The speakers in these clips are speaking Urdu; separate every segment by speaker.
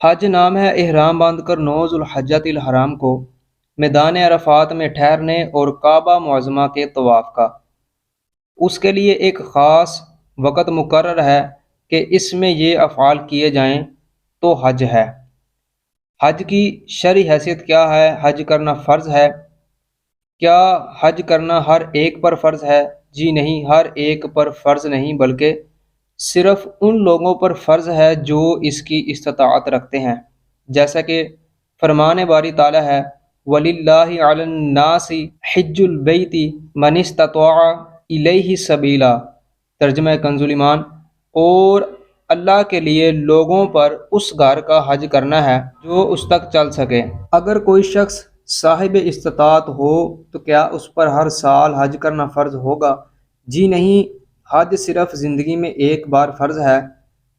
Speaker 1: حج نام ہے احرام باندھ کر 9 ذوالحجۃ الحرام کو میدان عرفات میں ٹھہرنے اور کعبہ معظمہ کے طواف کا۔ اس کے لیے ایک خاص وقت مقرر ہے کہ اس میں یہ افعال کیے جائیں تو حج ہے۔ حج کی شرعی حیثیت کیا ہے؟ حج کرنا فرض ہے۔ کیا حج کرنا ہر ایک پر فرض ہے؟ جی نہیں، ہر ایک پر فرض نہیں، بلکہ صرف ان لوگوں پر فرض ہے جو اس کی استطاعت رکھتے ہیں، جیسا کہ فرمان باری تعالیٰ ہے وَلِلَّهِ عَلَى النَّاسِ حِجُّ الْبَيْتِ مَنِ اسْتَطَاعَ إِلَيْهِ سَبِيلًا، ترجمہ کنز ایمان، اور اللہ کے لیے لوگوں پر اس گھر کا حج کرنا ہے جو اس تک چل سکے۔ اگر کوئی شخص صاحب استطاعت ہو تو کیا اس پر ہر سال حج کرنا فرض ہوگا؟ جی نہیں، حج صرف زندگی میں ایک بار فرض ہے۔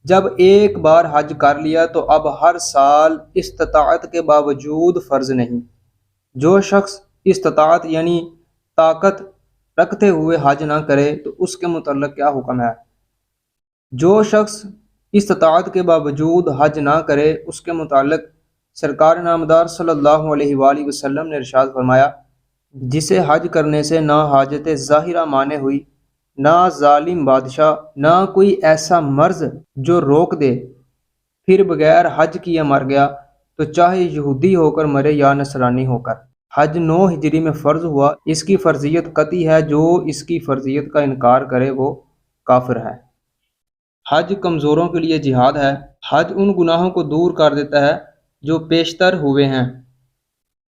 Speaker 1: جب ایک بار حج کر لیا تو اب ہر سال استطاعت کے باوجود فرض نہیں۔ جو شخص استطاعت یعنی طاقت رکھتے ہوئے حج نہ کرے تو اس کے متعلق کیا حکم ہے؟ جو شخص استطاعت کے باوجود حج نہ کرے اس کے متعلق سرکار نامدار صلی اللہ علیہ وآلہ وسلم نے ارشاد فرمایا، جسے حج کرنے سے نہ حاجت ظاہرہ مانے ہوئی، نہ ظالم بادشاہ، نہ کوئی ایسا مرض جو روک دے، پھر بغیر حج کیے مر گیا تو چاہے یہودی ہو کر مرے یا نصرانی ہو کر۔ حج 9 ہجری میں فرض ہوا، اس کی فرضیت قطعی ہے، جو اس کی فرضیت کا انکار کرے وہ کافر ہے۔ حج کمزوروں کے لیے جہاد ہے۔ حج ان گناہوں کو دور کر دیتا ہے جو پیشتر ہوئے ہیں۔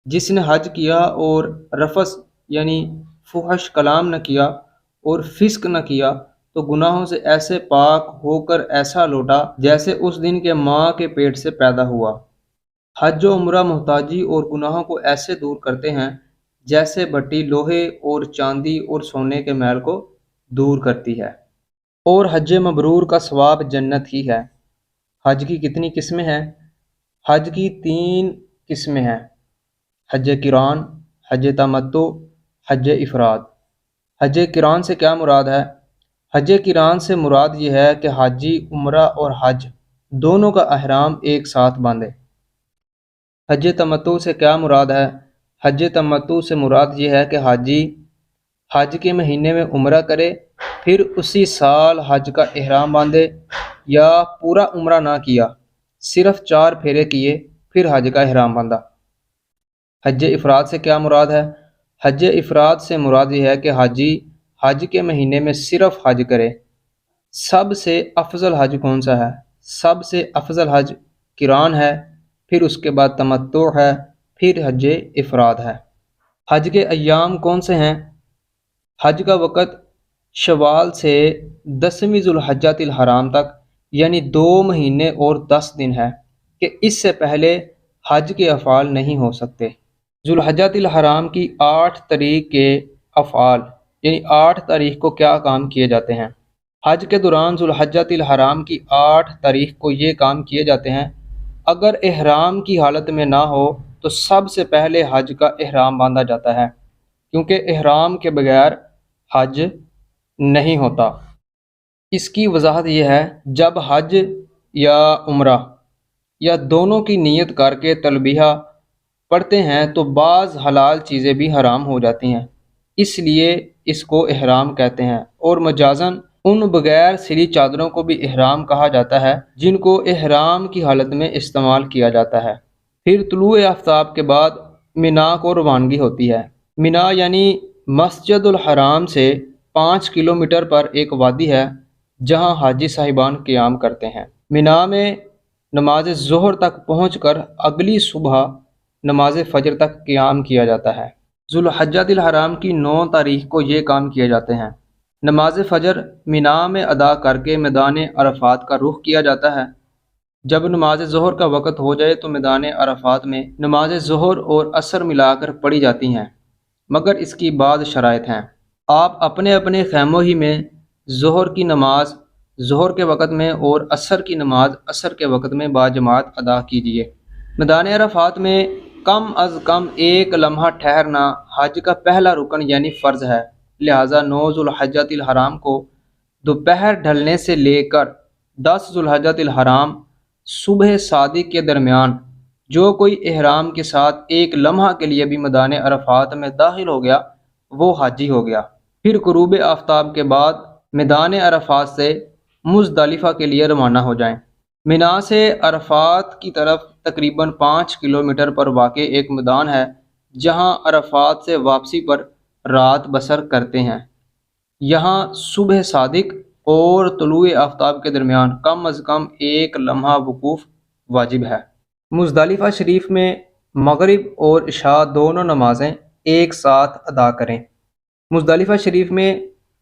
Speaker 1: جس نے حج کیا اور رفث یعنی فحش کلام نہ کیا اور فسق نہ کیا تو گناہوں سے ایسے پاک ہو کر ایسا لوٹا جیسے اس دن کے ماں کے پیٹ سے پیدا ہوا۔ حج و عمرہ محتاجی اور گناہوں کو ایسے دور کرتے ہیں جیسے بٹی لوہے اور چاندی اور سونے کے میل کو دور کرتی ہے۔ اور حج مبرور کا ثواب جنت ہی ہے۔ حج کی کتنی قسمیں ہیں؟ حج کی 3 قسمیں ہیں: حج قران، حج تمتع، حج افراد۔ حج قران سے کیا مراد ہے؟ حج قران سے مراد یہ ہے کہ حاجی عمرہ اور حج دونوں کا احرام ایک ساتھ باندھے۔ حج تمتع سے کیا مراد ہے؟ حج تمتع سے مراد یہ ہے کہ حاجی حج کے مہینے میں عمرہ کرے، پھر اسی سال حج کا احرام باندھے، یا پورا عمرہ نہ کیا، صرف 4 پھیرے کیے پھر حج کا احرام باندھا۔ حج افراد سے کیا مراد ہے؟ حج افراد سے مراد یہ ہے کہ حاجی حج کے مہینے میں صرف حج کرے۔ سب سے افضل حج کون سا ہے؟ سب سے افضل حج قران ہے، پھر اس کے بعد تمتع ہے، پھر حج افراد ہے۔ حج کے ایام کون سے ہیں؟ حج کا وقت شوال سے 10ویں ذوالحجۃ الحرام تک، یعنی 2 مہینے اور 10 دن ہے، کہ اس سے پہلے حج کے افعال نہیں ہو سکتے۔ ذوالحجۃ الحرام کی 8 تاریخ کے افعال، یعنی 8 تاریخ کو کیا کام کیے جاتے ہیں؟ حج کے دوران ذوالحجۃ الحرام کی 8 تاریخ کو یہ کام کیے جاتے ہیں: اگر احرام کی حالت میں نہ ہو تو سب سے پہلے حج کا احرام باندھا جاتا ہے، کیونکہ احرام کے بغیر حج نہیں ہوتا۔ اس کی وضاحت یہ ہے، جب حج یا عمرہ یا دونوں کی نیت کر کے تلبیہ پڑھتے ہیں تو بعض حلال چیزیں بھی حرام ہو جاتی ہیں، اس لیے اس کو احرام کہتے ہیں۔ اور مجازاً ان بغیر سلی چادروں کو بھی احرام کہا جاتا ہے جن کو احرام کی حالت میں استعمال کیا جاتا ہے۔ پھر طلوع آفتاب کے بعد مینا کو روانگی ہوتی ہے۔ مینا یعنی مسجد الحرام سے 5 کلومیٹر پر ایک وادی ہے جہاں حاجی صاحبان قیام کرتے ہیں۔ مینا میں نماز ظہر تک پہنچ کر اگلی صبح نماز فجر تک قیام کیا جاتا ہے۔ ذوالحجۃ الحرام کی 9 تاریخ کو یہ کام کیے جاتے ہیں: نماز فجر مینا میں ادا کر کے میدان عرفات کا رخ کیا جاتا ہے۔ جب نماز ظہر کا وقت ہو جائے تو میدان عرفات میں نماز ظہر اور عصر ملا کر پڑھی جاتی ہیں، مگر اس کی بعض شرائط ہیں۔ آپ اپنے اپنے خیموں ہی میں ظہر کی نماز ظہر کے وقت میں اور عصر کی نماز عصر کے وقت میں باجماعت ادا کیجیے۔ میدان عرفات میں کم از کم 1 لمحہ ٹھہرنا حج کا پہلا رکن یعنی فرض ہے، لہٰذا 9 ذوالحجۃ الحرام کو دوپہر ڈھلنے سے لے کر 10 ذوالحجۃ الحرام صبح صادق کے درمیان جو کوئی احرام کے ساتھ ایک لمحہ کے لیے بھی میدان عرفات میں داخل ہو گیا وہ حاجی ہو گیا۔ پھر غروب آفتاب کے بعد میدان عرفات سے مزدلفہ کے لیے روانہ ہو جائیں۔ منا سے عرفات کی طرف تقریباً 5 کلومیٹر پر واقع ایک میدان ہے جہاں عرفات سے واپسی پر رات بسر کرتے ہیں۔ یہاں صبح صادق اور طلوع آفتاب کے درمیان کم از کم ایک لمحہ وقوف واجب ہے۔ مزدلفہ شریف میں مغرب اور عشاء دونوں نمازیں ایک ساتھ ادا کریں۔ مزدلفہ شریف میں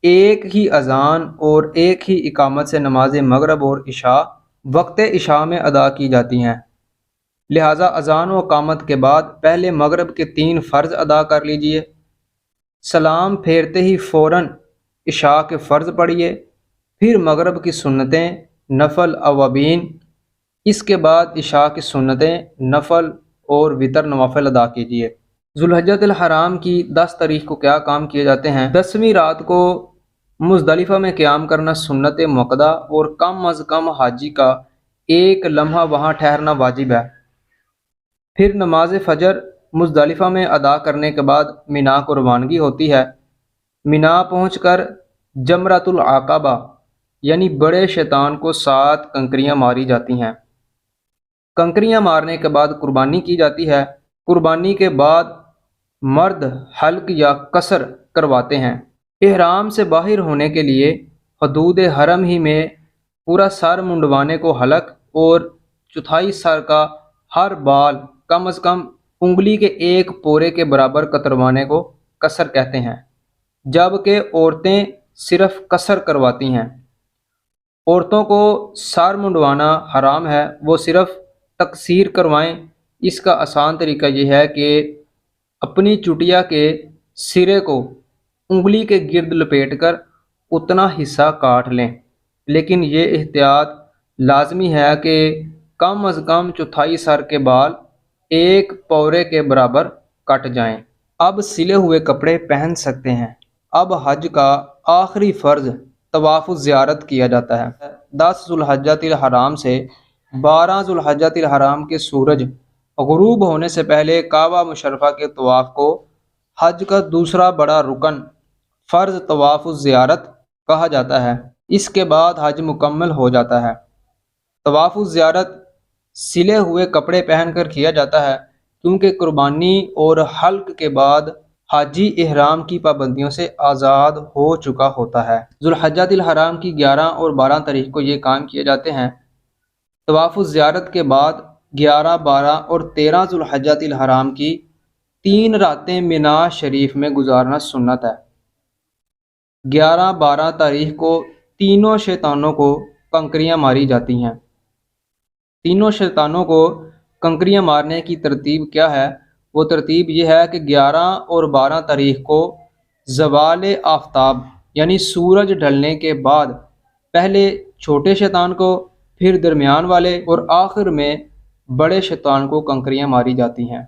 Speaker 1: ایک ہی اذان اور ایک ہی اقامت سے نماز مغرب اور عشاء وقت عشاء میں ادا کی جاتی ہیں، لہٰذا اذان و اقامت کے بعد پہلے مغرب کے 3 فرض ادا کر لیجئے، سلام پھیرتے ہی فوراً عشاء کے فرض پڑھیے، پھر مغرب کی سنتیں نفل اوابین، اس کے بعد عشاء کی سنتیں نفل اور وتر نوافل ادا کیجیے۔ ذوالحجۃ الحرام کی 10 تاریخ کو کیا کام کیے جاتے ہیں؟ 10ویں رات کو مزدلفہ میں قیام کرنا سنت موقدہ اور کم از کم حاجی کا ایک لمحہ وہاں ٹھہرنا واجب ہے۔ پھر نماز فجر مزدلفہ میں ادا کرنے کے بعد منا کو روانگی ہوتی ہے۔ منا پہنچ کر جمرۃ العقبہ یعنی بڑے شیطان کو 7 کنکریاں ماری جاتی ہیں۔ کنکریاں مارنے کے بعد قربانی کی جاتی ہے۔ قربانی کے بعد مرد حلق یا قصر کرواتے ہیں۔ احرام سے باہر ہونے کے لیے حدود حرم ہی میں پورا سر منڈوانے کو حلق اور چوتھائی سر کا ہر بال کم از کم انگلی کے ایک پورے کے برابر کتروانے کو قصر کہتے ہیں، جبکہ عورتیں صرف قصر کرواتی ہیں۔ عورتوں کو سر منڈوانا حرام ہے، وہ صرف تقصیر کروائیں۔ اس کا آسان طریقہ یہ ہے کہ اپنی چٹیا کے سرے کو انگلی کے گرد لپیٹ کر اتنا حصہ کاٹ لیں، لیکن یہ احتیاط لازمی ہے کہ کم از کم چوتھائی سر کے بال ایک پورے کے برابر کٹ جائیں۔ اب سلے ہوئے کپڑے پہن سکتے ہیں۔ اب حج کا آخری فرض طواف الزیارت کیا جاتا ہے۔ 10 ذوالحجۃ الحرام سے 12 ذوالحجۃ الحرام کے سورج غروب ہونے سے پہلے کعبہ مشرفہ کے طواف کو حج کا دوسرا بڑا رکن فرض طواف الزیارت کہا جاتا ہے۔ اس کے بعد حج مکمل ہو جاتا ہے۔ طواف الزیارت سلے ہوئے کپڑے پہن کر کیا جاتا ہے کیونکہ قربانی اور حلق کے بعد حاجی احرام کی پابندیوں سے آزاد ہو چکا ہوتا ہے۔ ذوالحجۃ الحرام کی 11 اور 12 تاریخ کو یہ کام کیے جاتے ہیں۔ طواف الزیارت کے بعد 11، 12 اور 13 ذوالحجۃ الحرام کی 3 راتیں منا شریف میں گزارنا سنت ہے۔ 11، 12 تاریخ کو تینوں شیطانوں کو کنکریاں ماری جاتی ہیں۔ تینوں شیطانوں کو کنکریاں مارنے کی ترتیب کیا ہے؟ وہ ترتیب یہ ہے کہ 11 اور 12 تاریخ کو زوال آفتاب یعنی سورج ڈھلنے کے بعد پہلے چھوٹے شیطان کو، پھر درمیان والے اور آخر میں بڑے شیطان کو کنکریاں ماری جاتی ہیں۔